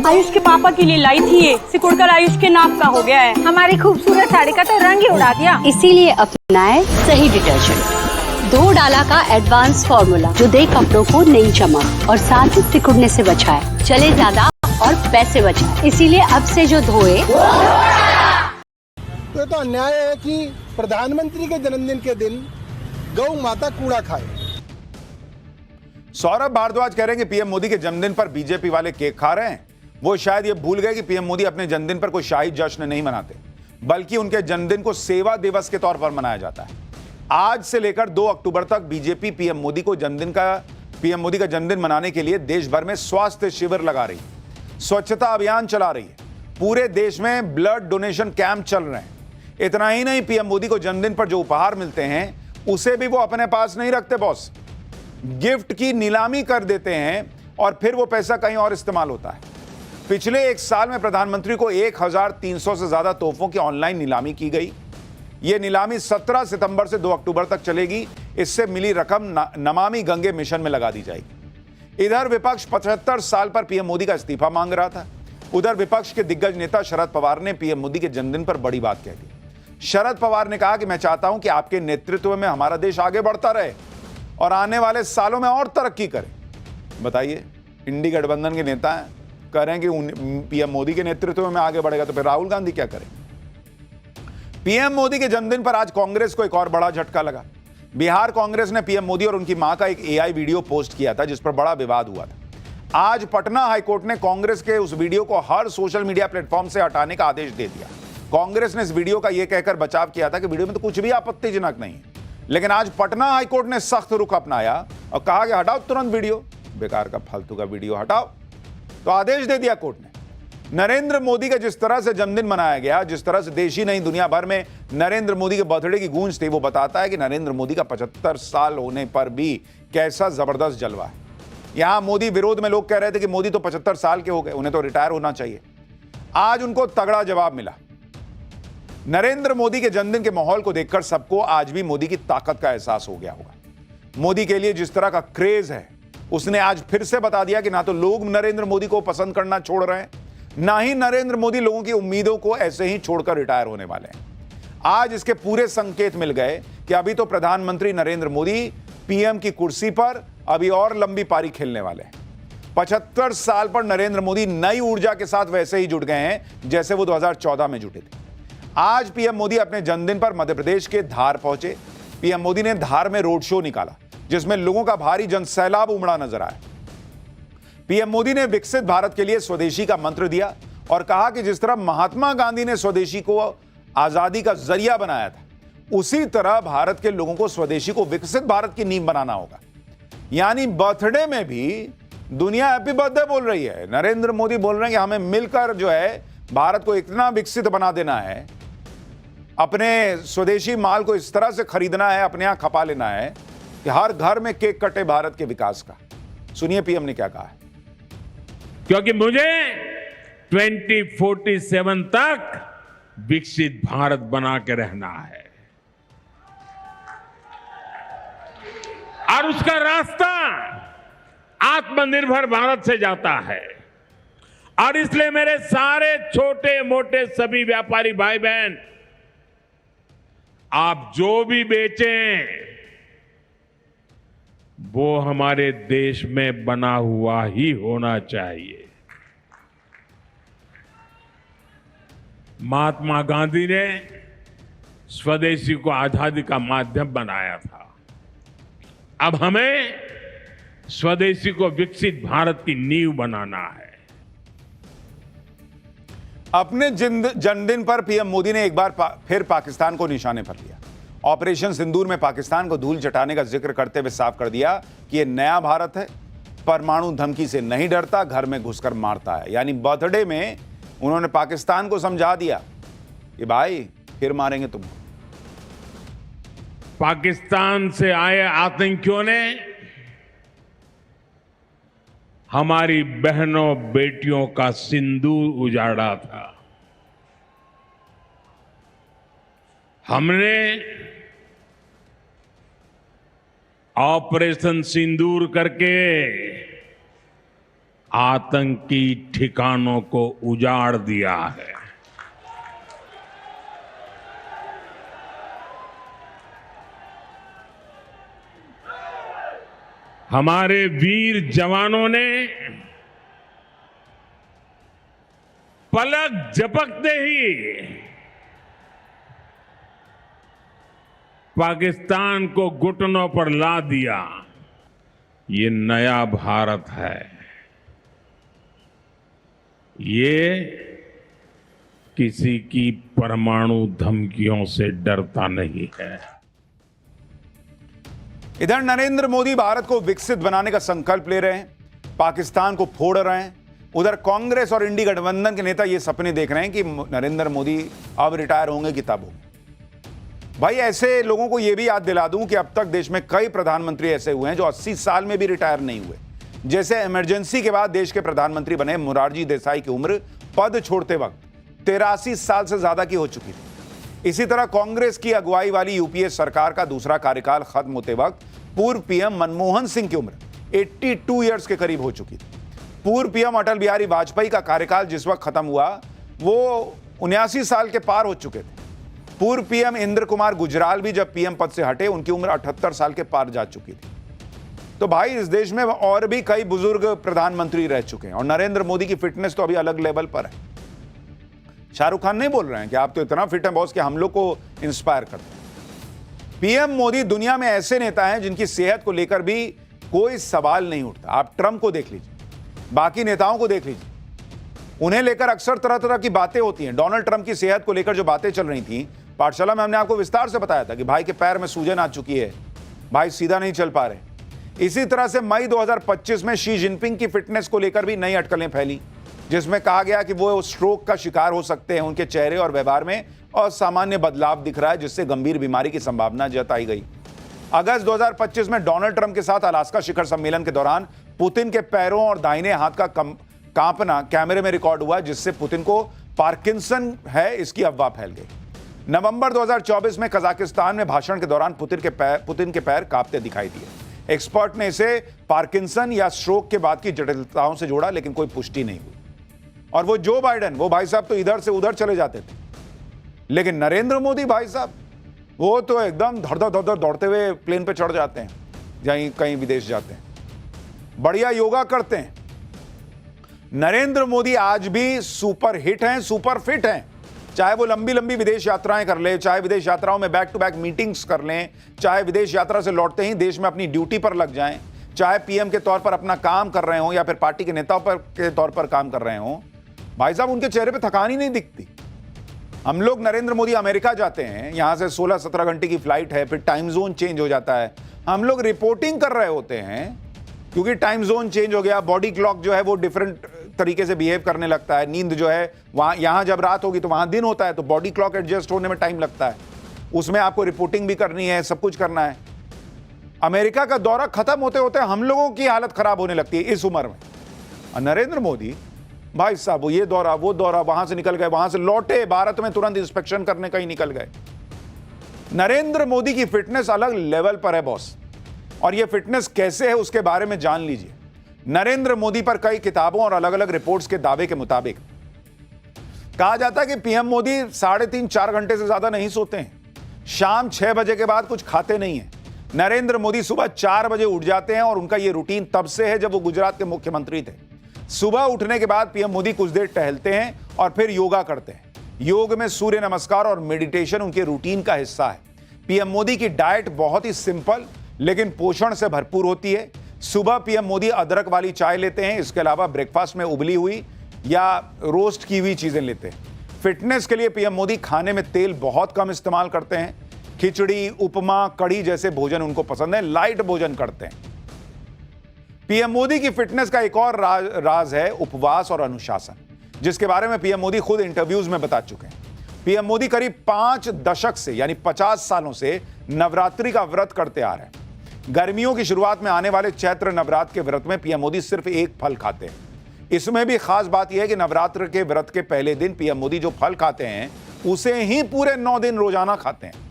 आयुष के पापा के लिए लाई थी ये, सिकुड़कर आयुष के नाक का हो गया है। हमारी खूबसूरत साड़ी का तो रंग ही उड़ा दिया। इसीलिए अपनाएं सही डिटर्जेंट। 2 डाला का एडवांस फॉर्मूला जो दे कपड़ों को नई चमक और साथ ही सिकुड़ने से बचाए, चले ज्यादा और पैसे बचाए। इसीलिए अब से जो धोए। तो ये तो अन्याय है कि प्रधानमंत्री के जन्मदिन के दिन गौ माता कूड़ा खाए। सौरभ भारद्वाज कह रहे हैं कि पीएम मोदी के जन्मदिन पर बीजेपी वाले केक खा रहे हैं। वो शायद ये भूल गए कि पीएम मोदी अपने जन्मदिन पर कोई शाही जश्न नहीं मनाते, बल्कि उनके जन्मदिन को सेवा दिवस के तौर पर मनाया जाता है। आज से लेकर 2 अक्टूबर तक बीजेपी पीएम मोदी का जन्मदिन मनाने के लिए देश भर में स्वास्थ्य शिविर लगा रही है, स्वच्छता अभियान चला रही है, पूरे देश में ब्लड डोनेशन कैंप चल रहे हैं। इतना ही नहीं, पीएम मोदी को जन्मदिन पर जो उपहार मिलते हैं उसे भी वो अपने पास नहीं रखते बॉस, गिफ्ट की नीलामी कर देते हैं और फिर वो पैसा कहीं और इस्तेमाल होता है। पिछले 1 साल में प्रधानमंत्री को 1300 से ज्यादा तोहफों की ऑनलाइन नीलामी की गई। यह नीलामी 17 सितंबर से 2 अक्टूबर तक चलेगी। इससे मिली रकम नमामि गंगे मिशन में लगा दी जाएगी। इधर विपक्ष 75 साल पर पीएम मोदी का इस्तीफा मांग रहा था। उधर विपक्ष के दिग्गज नेता शरद पवार ने पीएम मोदी के जन्मदिन पर बड़ी बात कह दी। शरद पवार ने कहा कि मैं चाहता हूं कि आपके नेतृत्व में हमारा देश आगे बढ़ता रहे और आने वाले सालों में और तरक्की करे। बताइए, इंडी गठबंधन के नेता हैं, कह रहे हैं कि पीएम मोदी के नेतृत्व में आगे बढ़ेगा, तो फिर राहुल गांधी क्या करें? पीएम मोदी के जन्मदिन पर आज कांग्रेस को एक और बड़ा झटका लगा। बिहार कांग्रेस ने पीएम मोदी और उनकी मां का एक एआई वीडियो पोस्ट किया था, जिस पर बड़ा विवाद हुआ था। आज पटना हाईकोर्ट ने कांग्रेस के उस वीडियो को हर सोशल मीडिया प्लेटफॉर्म से हटाने का आदेश दे दिया। कांग्रेस ने इस वीडियो का यह कहकर बचाव किया था कि वीडियो में तो कुछ भी आपत्तिजनक नहीं है, लेकिन आज पटना हाईकोर्ट ने सख्त रुख अपनाया और कहा कि हटाओ तुरंत वीडियो, बेकार का फालतू का वीडियो हटाओ। तो आदेश दे दिया कोर्ट ने। नरेंद्र मोदी का जिस तरह से जन्मदिन मनाया गया, जिस तरह से देश ही नहीं दुनिया भर में नरेंद्र मोदी के बर्थडे की गूंज थी, वो बताता है कि नरेंद्र मोदी का 75 साल होने पर भी कैसा जबरदस्त जलवा है। यहां मोदी विरोध में लोग कह रहे थे कि मोदी तो 75 साल के हो गए, उन्हें तो रिटायर होना चाहिए। आज उनको तगड़ा जवाब मिला। नरेंद्र मोदी के जन्मदिन के माहौल को देखकर सबको आज भी मोदी की ताकत का एहसास हो गया होगा। मोदी के लिए जिस तरह का क्रेज है, उसने आज फिर से बता दिया कि ना तो लोग नरेंद्र मोदी को पसंद करना छोड़ रहे हैं, ना ही नरेंद्र मोदी लोगों की उम्मीदों को ऐसे ही छोड़कर रिटायर होने वाले हैं। आज इसके पूरे संकेत मिल गए कि अभी तो प्रधानमंत्री नरेंद्र मोदी पीएम की कुर्सी पर अभी और लंबी पारी खेलने वाले हैं। 75 साल पर नरेंद्र मोदी नई ऊर्जा के साथ वैसे ही जुट गए हैं जैसे वो 2014 में जुटे थे। आज पीएम मोदी अपने जन्मदिन पर मध्य प्रदेश के धार पहुंचे। पीएम मोदी ने धार में रोड शो निकाला, जिसमें लोगों का भारी जनसैलाब उमड़ा नजर आया। पीएम मोदी ने विकसित भारत के लिए स्वदेशी का मंत्र दिया और कहा कि जिस तरह महात्मा गांधी ने स्वदेशी को आजादी का जरिया बनाया था, उसी तरह भारत के लोगों को स्वदेशी को विकसित भारत की नींव बनाना होगा। यानी बर्थडे में भी दुनिया हैप्पी बर्थडे बोल रही है। नरेंद्र मोदी बोल रहे हैं कि हमें मिलकर जो है भारत को इतना विकसित बना देना है, अपने स्वदेशी माल को इस तरह से खरीदना है, अपने यहां खपा लेना है कि हर घर में केक कटे भारत के विकास का। सुनिए पीएम ने क्या कहा है। क्योंकि मुझे 2047 तक विकसित भारत बना के रहना है और उसका रास्ता आत्मनिर्भर भारत से जाता है। और इसलिए मेरे सारे छोटे मोटे सभी व्यापारी भाई बहन, आप जो भी बेचें वो हमारे देश में बना हुआ ही होना चाहिए। महात्मा गांधी ने स्वदेशी को आजादी का माध्यम बनाया था। अब हमें स्वदेशी को विकसित भारत की नींव बनाना है। अपने जन्मदिन पर पीएम मोदी ने एक बार फिर पाकिस्तान को निशाने पर लिया। ऑपरेशन सिंदूर में पाकिस्तान को धूल चटाने का जिक्र करते हुए साफ कर दिया कि यह नया भारत है, परमाणु धमकी से नहीं डरता, घर में घुसकर मारता है। यानी बर्थडे में उन्होंने पाकिस्तान को समझा दिया कि भाई फिर मारेंगे तुम। पाकिस्तान से आए आतंकियों ने हमारी बहनों बेटियों का सिंदूर उजाड़ा था। हमने ऑपरेशन सिंदूर करके आतंकी ठिकानों को उजाड़ दिया है। हमारे वीर जवानों ने पलक झपकते ही पाकिस्तान को घुटनों पर ला दिया। ये नया भारत है। ये किसी की परमाणु धमकियों से डरता नहीं है। इधर नरेंद्र मोदी भारत को विकसित बनाने का संकल्प ले रहे हैं, पाकिस्तान को फोड़ रहे हैं। उधर कांग्रेस और इंडी गठबंधन के नेता ये सपने देख रहे हैं कि नरेंद्र मोदी अब रिटायर होंगे कि तब होंगे। भाई ऐसे लोगों को यह भी याद दिला दूं कि अब तक देश में कई प्रधानमंत्री ऐसे हुए हैं जो 80 साल में भी रिटायर नहीं हुए। जैसे इमरजेंसी के बाद देश के प्रधानमंत्री बने मोरारजी देसाई की उम्र पद छोड़ते वक्त 83 साल से ज्यादा की हो चुकी थी। इसी तरह कांग्रेस की अगुवाई वाली यूपीए सरकार का दूसरा कार्यकाल खत्म होते वक्त पूर्व पीएम मनमोहन सिंह की उम्र 82 ईयर्स के करीब हो चुकी थी। पूर्व पीएम अटल बिहारी वाजपेयी का कार्यकाल जिस वक्त खत्म हुआ वो 79 साल के पार हो चुके थे। पूर्व पीएम इंद्र कुमार गुजराल भी जब पीएम पद से हटे उनकी उम्र 78 साल के पार जा चुकी थी। तो भाई इस देश में और भी कई बुजुर्ग प्रधानमंत्री रह चुके हैं और नरेंद्र मोदी की फिटनेस तो अभी अलग लेवल पर है। शाहरुख खान नहीं बोल रहे हैं कि आप तो इतना फिट हैं बॉस कि हम लोग को इंस्पायर करते हैं। पीएम मोदी दुनिया में ऐसे नेता हैं जिनकी सेहत को लेकर भी कोई सवाल नहीं उठता। आप ट्रंप को देख लीजिए, बाकी नेताओं को देख लीजिए, उन्हें लेकर अक्सर तरह तरह की बातें होती हैं। डोनाल्ड ट्रंप की सेहत को लेकर जो बातें चल रही थी पाठशाला में हमने आपको विस्तार से बताया था कि भाई के पैर में सूजन आ चुकी है, भाई सीधा नहीं चल पा रहे। इसी तरह से मई 2025 में शी जिनपिंग की फिटनेस को लेकर भी नई अटकलें फैली, जिसमें कहा गया कि वो स्ट्रोक का शिकार हो सकते हैं। उनके चेहरे और व्यवहार में असामान्य बदलाव दिख रहा है जिससे गंभीर बीमारी की संभावना जताई गई। अगस्त 2025 में डोनाल्ड ट्रंप के साथ अलास्का शिखर सम्मेलन के दौरान पुतिन के पैरों और दाहिने हाथ का कांपना कैमरे में रिकॉर्ड हुआ, जिससे पुतिन को पार्किंसन है इसकी अफवाह फैल गई। नवंबर 2024 में कजाकिस्तान में भाषण के दौरान पुतिन के पैर कांपते दिखाई दिए। एक्सपर्ट ने इसे पार्किंसन या स्ट्रोक के बाद की जटिलताओं से जोड़ा, लेकिन कोई पुष्टि नहीं हुई। और वो जो बाइडेन, वो भाई साहब तो इधर से उधर चले जाते थे, लेकिन नरेंद्र मोदी भाई साहब वो तो एकदम धड़ दौड़ते हुए प्लेन पे चढ़ जाते हैं, जहीं कहीं विदेश जाते हैं, बढ़िया योगा करते हैं। नरेंद्र मोदी आज भी सुपर हिट हैं, सुपर फिट हैं। चाहे वो लंबी लंबी विदेश यात्राएं कर ले, चाहे विदेश यात्राओं में बैक टू बैक मीटिंग्स कर लें, चाहे विदेश यात्रा से लौटते ही देश में अपनी ड्यूटी पर लग जाएं, चाहे पीएम के तौर पर अपना काम कर रहे हों या फिर पार्टी के नेताओं के तौर पर काम कर रहे हों, भाई साहब उनके चेहरे पे थकान ही नहीं दिखती। हम लोग नरेंद्र मोदी अमेरिका जाते हैं, यहां से 16-17 घंटे की फ्लाइट है, फिर टाइम जोन चेंज हो जाता है, हम लोग रिपोर्टिंग कर रहे होते हैं क्योंकि टाइम जोन चेंज हो गया, बॉडी क्लॉक जो है वो डिफरेंट तरीके से बिहेव करने लगता है। नींद जो है वहां, यहां जब रात होगी तो वहां दिन होता है, तो बॉडी क्लॉक एडजस्ट होने में टाइम लगता है, उसमें आपको रिपोर्टिंग भी करनी है, सब कुछ करना है। अमेरिका का दौरा खत्म होते होते हम लोगों की हालत खराब होने लगती है इस उम्र में। और नरेंद्र मोदी भाई साहब वो ये दौरा वो दौरा, वहां से निकल गए, वहां से लौटे, भारत में तुरंत इंस्पेक्शन करने कहीं निकल गए। नरेंद्र मोदी की फिटनेस अलग लेवल पर है बॉस, और ये फिटनेस कैसे है उसके बारे में जान लीजिए। नरेंद्र मोदी पर कई किताबों और अलग अलग रिपोर्ट्स के दावे के मुताबिक कहा जाता है कि पीएम मोदी 3.5-4 घंटे से ज्यादा नहीं सोते हैं, शाम 6 बजे के बाद कुछ खाते नहीं हैं। नरेंद्र मोदी सुबह 4 बजे उठ जाते हैं और उनका यह रूटीन तब से है जब वो गुजरात के मुख्यमंत्री थे। सुबह उठने के बाद पीएम मोदी कुछ देर टहलते हैं और फिर योगा करते हैं। योग में सूर्य नमस्कार और मेडिटेशन उनके रूटीन का हिस्सा है। पीएम मोदी की डाइट बहुत ही सिंपल लेकिन पोषण से भरपूर होती है। सुबह पीएम मोदी अदरक वाली चाय लेते हैं, इसके अलावा ब्रेकफास्ट में उबली हुई या रोस्ट की हुई चीजें लेते हैं। फिटनेस के लिए पीएम मोदी खाने में तेल बहुत कम इस्तेमाल करते हैं। खिचड़ी, उपमा, कढ़ी जैसे भोजन उनको पसंद है, लाइट भोजन करते हैं। पीएम मोदी की फिटनेस का एक और राज है उपवास और अनुशासन, जिसके बारे में पीएम मोदी खुद इंटरव्यूज में बता चुके हैं। पीएम मोदी करीब 5 दशक से यानी 50 सालों से नवरात्रि का व्रत करते आ रहे हैं। गर्मियों की शुरुआत में आने वाले चैत्र नवरात्र के व्रत में पीएम मोदी सिर्फ एक फल खाते हैं। इसमें भी खास बात यह है कि नवरात्र के व्रत के पहले दिन पीएम मोदी जो फल खाते हैं उसे ही पूरे 9 दिन रोजाना खाते हैं।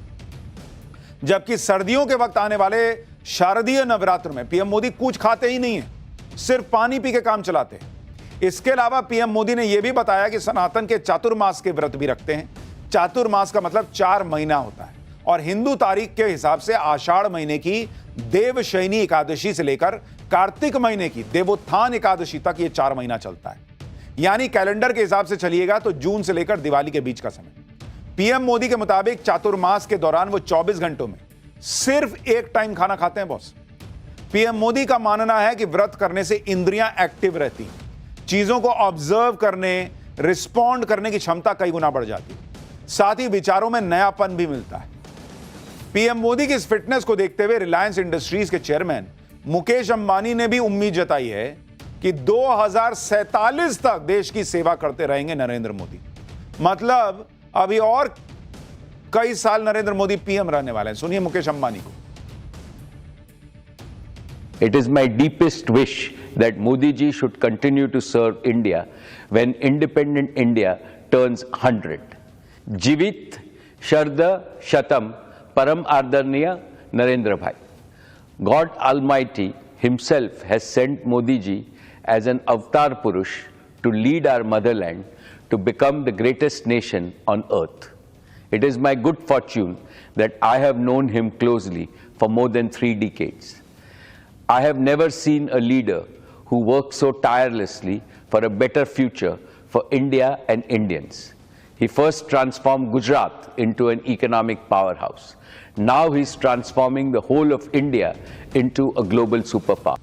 जबकि सर्दियों के वक्त आने वाले शारदीय नवरात्र में पीएम मोदी कुछ खाते ही नहीं है, सिर्फ पानी पी के काम चलाते हैं। इसके अलावा पीएम मोदी ने यह भी बताया कि सनातन के चातुर्मास के व्रत भी रखते हैं। चातुर्मास का मतलब 4 महीना होता है और हिंदू तारीख के हिसाब से आषाढ़ महीने की देवशयनी एकादशी से लेकर कार्तिक महीने की देवोत्थान एकादशी तक ये 4 महीना चलता है। यानी कैलेंडर के हिसाब से चलिएगा तो जून से लेकर दिवाली के बीच का समय। पीएम मोदी के मुताबिक चातुर्मास के दौरान वो 24 घंटों में सिर्फ एक टाइम खाना खाते हैं बॉस। पीएम मोदी का मानना है कि व्रत करने से इंद्रियां एक्टिव रहती हैं, चीजों को ऑब्जर्व करने, रिस्पॉन्ड करने की क्षमता कई गुना बढ़ जाती है, साथ ही विचारों में नयापन भी मिलता है। पीएम मोदी की इस फिटनेस को देखते हुए रिलायंस इंडस्ट्रीज के चेयरमैन मुकेश अंबानी ने भी उम्मीद जताई है कि 2047 तक देश की सेवा करते रहेंगे नरेंद्र मोदी। मतलब अभी और कई साल नरेंद्र मोदी पीएम रहने वाले हैं। सुनिए मुकेश अंबानी को। It is my deepest wish that Modi ji should continue to serve India when independent India turns 100. Jivit Sharda Shatam Param Ardharniya Narendra Bhai. God Almighty himself has sent Modi ji as an avatar Purush to lead our motherland to become the greatest nation on earth. It is my good fortune that I have known him closely for more than 3 decades. I have never seen a leader who works so tirelessly for a better future for India and Indians. He first transformed Gujarat into an economic powerhouse. Now he's transforming the whole of India into a global superpower.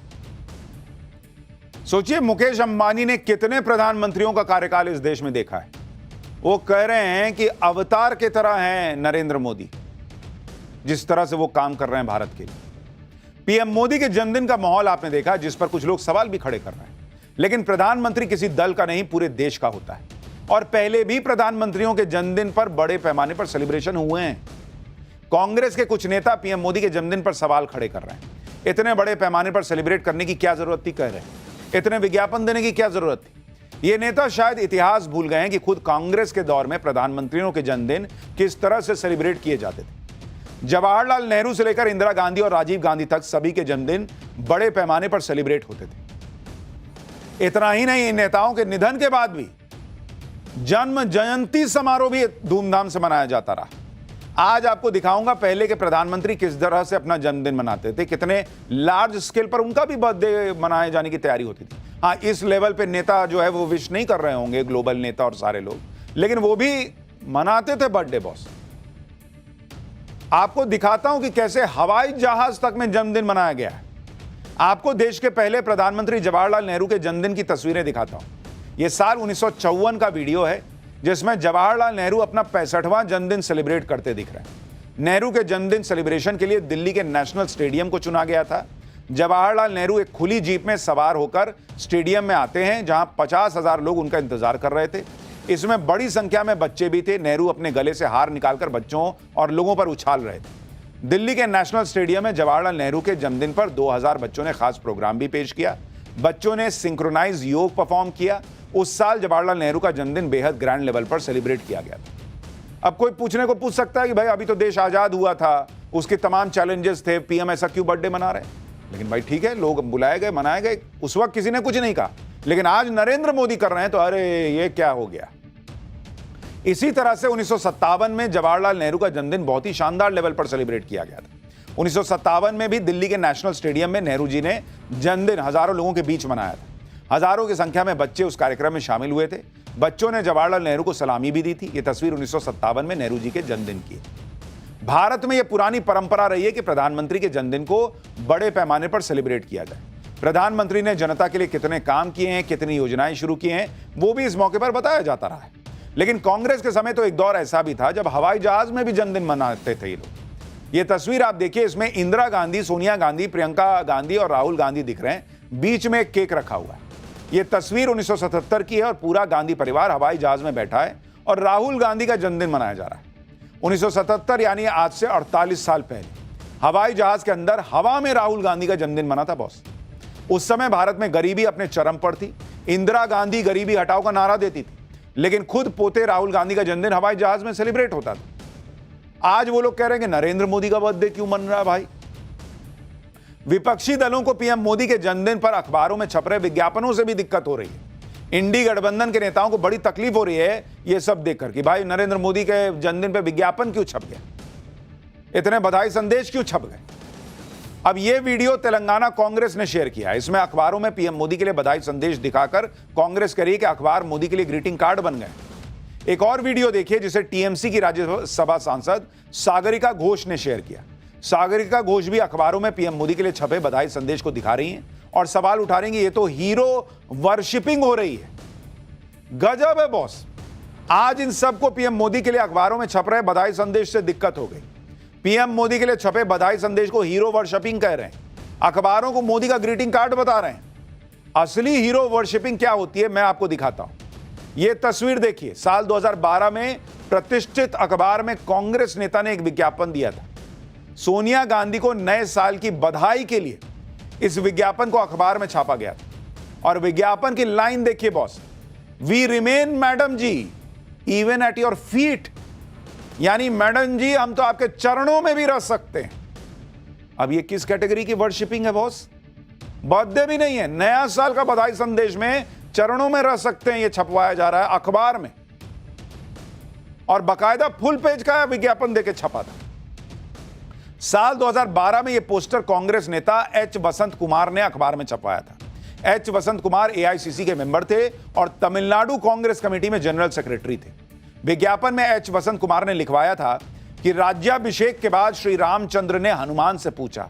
सोचिए मुकेश अंबानी ने कितने प्रधानमंत्रियों का कार्यकाल इस देश में देखा है। वो कह रहे हैं कि अवतार की तरह हैं नरेंद्र मोदी, जिस तरह से वो काम कर रहे हैं भारत के लिए। पीएम मोदी के जन्मदिन का माहौल आपने देखा, जिस पर कुछ लोग सवाल भी खड़े कर रहे हैं। लेकिन प्रधानमंत्री किसी दल का नहीं, पूरे देश का होता है। और पहले भी प्रधानमंत्रियों के जन्मदिन पर बड़े पैमाने पर सेलिब्रेशन हुए हैं। कांग्रेस के कुछ नेता पीएम मोदी के जन्मदिन पर सवाल खड़े कर रहे हैं। इतने बड़े पैमाने पर सेलिब्रेट करने की क्या जरूरत थी, कह रहे हैं। इतने विज्ञापन देने की क्या जरूरत थी। ये नेता शायद इतिहास भूल गए हैं कि खुद कांग्रेस के दौर में प्रधानमंत्रियों के जन्मदिन किस तरह से सेलिब्रेट किए जाते थे। जवाहरलाल नेहरू से लेकर इंदिरा गांधी और राजीव गांधी तक सभी के जन्मदिन बड़े पैमाने पर सेलिब्रेट होते थे। इतना ही नहीं, इन नेताओं के निधन के बाद भी जन्म जयंती समारोह भी धूमधाम से मनाया जाता रहा। आज आपको दिखाऊंगा पहले के प्रधानमंत्री किस तरह से अपना जन्मदिन मनाते थे, कितने लार्ज स्केल पर उनका भी बर्थडे मनाए जाने की तैयारी होती थी। हाँ, इस लेवल पे नेता जो है वो विश नहीं कर रहे होंगे, ग्लोबल नेता और सारे लोग, लेकिन वो भी मनाते थे बर्थडे बॉस। आपको दिखाता हूं कि कैसे हवाई जहाज तक में जन्मदिन मनाया गया है। आपको देश के पहले प्रधानमंत्री जवाहरलाल नेहरू के जन्मदिन की तस्वीरें दिखाता हूं। यह साल 1954 का वीडियो है, जिसमें जवाहरलाल नेहरू अपना 65वां जन्मदिन सेलिब्रेट करते दिख रहे हैं। नेहरू के जन्मदिन सेलिब्रेशन के लिए दिल्ली के नेशनल स्टेडियम को चुना गया था। जवाहरलाल नेहरू एक खुली जीप में सवार होकर स्टेडियम में आते हैं, जहां 50,000 लोग उनका इंतजार कर रहे थे। इसमें बड़ी संख्या में बच्चे भी थे। नेहरू अपने गले से हार निकालकर बच्चों और लोगों पर उछाल रहे थे। दिल्ली के नेशनल स्टेडियम में जवाहरलाल नेहरू के जन्मदिन पर 2000 बच्चों ने खास प्रोग्राम भी पेश किया। बच्चों ने सिंक्रोनाइज योग परफॉर्म किया। उस साल जवाहरलाल नेहरू का जन्मदिन बेहद ग्रैंड लेवल पर सेलिब्रेट किया गया था। अब कोई पूछ सकता है कि भाई अभी तो देश आजाद हुआ था, उसके तमाम चैलेंजेस थे, पीएम ऐसा क्यों बर्थडे मना रहे हैं। लेकिन भाई ठीक है, लोग बुलाए गए, मनाए गए, उस वक्त किसी ने कुछ नहीं कहा। लेकिन आज नरेंद्र मोदी कर रहे हैं तो अरे ये क्या हो गया। इसी तरह से 1957 में जवाहरलाल नेहरू का जन्मदिन बहुत ही शानदार लेवल पर सेलिब्रेट किया गया था। 1957 में भी दिल्ली के नेशनल स्टेडियम में नेहरू जी ने जन्मदिन हजारों लोगों के बीच मनाया था। हजारों की संख्या में बच्चे उस कार्यक्रम में शामिल हुए थे। बच्चों ने जवाहरलाल नेहरू को सलामी भी दी थी। यह तस्वीर 1957 में नेहरू जी के जन्मदिन की है। भारत में यह पुरानी परंपरा रही है कि प्रधानमंत्री के जन्मदिन को बड़े पैमाने पर सेलिब्रेट किया जाए। प्रधानमंत्री ने जनता के लिए कितने काम किए हैं, कितनी योजनाएं शुरू की हैं, वो भी इस मौके पर बताया जाता रहा है। लेकिन कांग्रेस के समय तो एक दौर ऐसा भी था जब हवाई जहाज में भी जन्मदिन मनाते थे ये लोग। ये तस्वीर आप देखिए, इसमें इंदिरा गांधी, सोनिया गांधी, प्रियंका गांधी और राहुल गांधी दिख रहे हैं। बीच में एक केक रखा हुआ है। यह तस्वीर 1977 की है और पूरा गांधी परिवार हवाई जहाज में बैठा है और राहुल गांधी का जन्मदिन मनाया जा रहा है। 1977 यानी आज से 48 साल पहले हवाई जहाज के अंदर हवा में राहुल गांधी का जन्मदिन मना था बॉस। उस समय भारत में गरीबी अपने चरम पर थी। इंदिरा गांधी गरीबी हटाओ का नारा देती थी, लेकिन खुद पोते राहुल गांधी का जन्मदिन हवाई जहाज में सेलिब्रेट होता था। आज वो लोग कह रहे हैं कि नरेंद्र मोदी का बर्थडे क्यों मन रहा है भाई। विपक्षी दलों को पीएम मोदी के जन्मदिन पर अखबारों में छप रहे विज्ञापनों से भी दिक्कत हो रही है। इंडी गठबंधन के नेताओं को बड़ी तकलीफ हो रही है यह सब देखकर कि भाई नरेंद्र मोदी के जन्मदिन पे विज्ञापन क्यों छप गया, इतने बधाई संदेश क्यों छप गए। अब यह वीडियो तेलंगाना कांग्रेस ने शेयर किया। इसमें अखबारों में पीएम मोदी के लिए बधाई संदेश दिखाकर कांग्रेस कह रही है कि अखबार मोदी के लिए ग्रीटिंग कार्ड बन गए। एक और वीडियो देखिए जिसे टीएमसी की राज्यसभा सांसद सागरिका घोष ने शेयर किया। सागरिका घोष भी अखबारों में पीएम मोदी के लिए छपे बधाई संदेश को दिखा रही हैं और सवाल उठा रही हैं कि ये तो हीरो वर्शिपिंग हो रही है। गजब है बॉस। आज इन सबको पीएम मोदी के लिए अखबारों में छप रहे बधाई संदेश से दिक्कत हो गई। पीएम मोदी के लिए छपे बधाई संदेश को हीरो वर्शिपिंग कह रहे हैं, अखबारों को मोदी का ग्रीटिंग कार्ड बता रहे हैं। असली हीरो वर्शिपिंग क्या होती है मैं आपको दिखाता हूं। यह तस्वीर देखिए। साल 2012 में प्रतिष्ठित अखबार में कांग्रेस नेता ने एक विज्ञापन दिया था। सोनिया गांधी को नए साल की बधाई के लिए इस विज्ञापन को अखबार में छापा गया था और विज्ञापन की लाइन देखिए boss, we remain madam ji even at your feet, यानी मैडम जी हम तो आपके चरणों में भी रह सकते हैं। अब ये किस कैटेगरी की वर्शिपिंग है बॉस? बर्थडे भी नहीं है, नया साल का बधाई संदेश में चरणों में रह सकते हैं, ये छपवाया जा रहा है अखबार में और बाकायदा फुल पेज का विज्ञापन देके छपा था। साल 2012 में यह पोस्टर कांग्रेस नेता एच वसंत कुमार ने अखबार में छपवाया था। एच वसंत कुमार एआईसीसी के मेंबर थे और तमिलनाडु कांग्रेस कमेटी में जनरल सेक्रेटरी थे। विज्ञापन में एच वसंत कुमार ने लिखवाया था कि राज्याभिषेक के बाद श्री रामचंद्र ने हनुमान से पूछा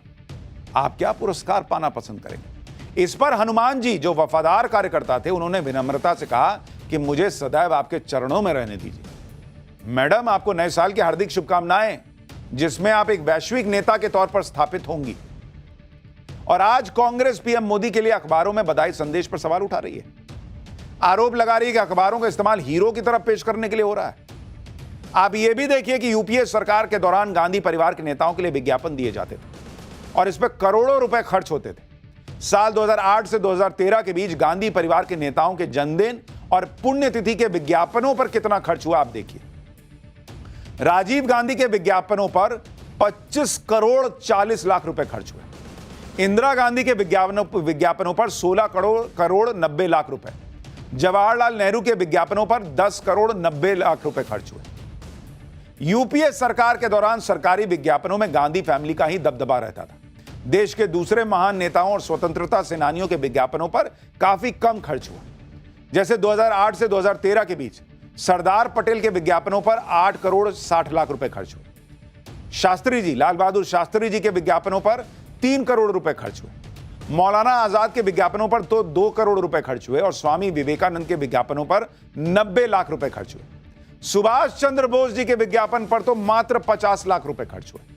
आप क्या पुरस्कार पाना पसंद करेंगे। इस पर हनुमान जी जो वफादार कार्यकर्ता थे उन्होंने विनम्रता से कहा कि मुझे सदैव आपके चरणों में रहने दीजिए। मैडम आपको नए साल की हार्दिक शुभकामनाएं, जिसमें आप एक वैश्विक नेता के तौर पर स्थापित होंगी। और आज कांग्रेस पीएम मोदी के लिए अखबारों में बधाई संदेश पर सवाल उठा रही है, आरोप लगा रही है कि अखबारों का इस्तेमाल हीरो की तरफ पेश करने के लिए हो रहा है। आप यह भी देखिए कि यूपीए सरकार के दौरान गांधी परिवार के नेताओं के लिए विज्ञापन दिए जाते थे और इस पर करोड़ों रुपए खर्च होते थे। साल 2008 से 2013 के बीच गांधी परिवार के नेताओं के जन्मदिन और पुण्यतिथि के विज्ञापनों पर कितना खर्च हुआ आप देखिए। राजीव गांधी के विज्ञापनों पर 25 करोड़ 40 लाख रुपए खर्च हुए। इंदिरा गांधी के विज्ञापनों पर 16 करोड़ 90 लाख रुपए। जवाहरलाल नेहरू के विज्ञापनों पर 10 करोड़ 90 लाख रुपए खर्च हुए। यूपीए सरकार के दौरान सरकारी विज्ञापनों में गांधी फैमिली का ही दबदबा रहता था। देश के दूसरे महान नेताओं और स्वतंत्रता सेनानियों के विज्ञापनों पर काफी कम खर्च हुआ। जैसे 2008 से 2013 के बीच सरदार पटेल के विज्ञापनों पर 8 करोड़ 60 लाख रुपए खर्च हुए। शास्त्री जी, लाल बहादुर शास्त्री जी के विज्ञापनों पर 3 करोड़ रुपए खर्च हुए। मौलाना आजाद के विज्ञापनों पर तो 2 करोड़ रुपए खर्च हुए और स्वामी विवेकानंद के विज्ञापनों पर 90 लाख रुपए खर्च हुए। सुभाष चंद्र बोस जी के विज्ञापन पर तो मात्र 50 लाख रुपए खर्च हुए।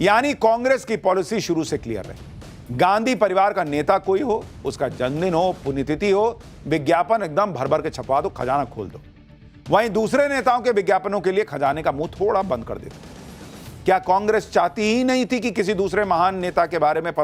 यानी कांग्रेस की पॉलिसी शुरू से क्लियर रही, गांधी परिवार का नेता कोई हो, उसका जन्मदिन हो, पुण्यतिथि हो, विज्ञापन एकदम भर भर के छपवा दो, खजाना खोल दो। वहीं दूसरे नेताओं के विज्ञापनों के लिए खजाने का मुंह थोड़ा बंद कर देते। क्या कांग्रेस चाहती ही नहीं थी कि किसी दूसरे महान नेता के बारे में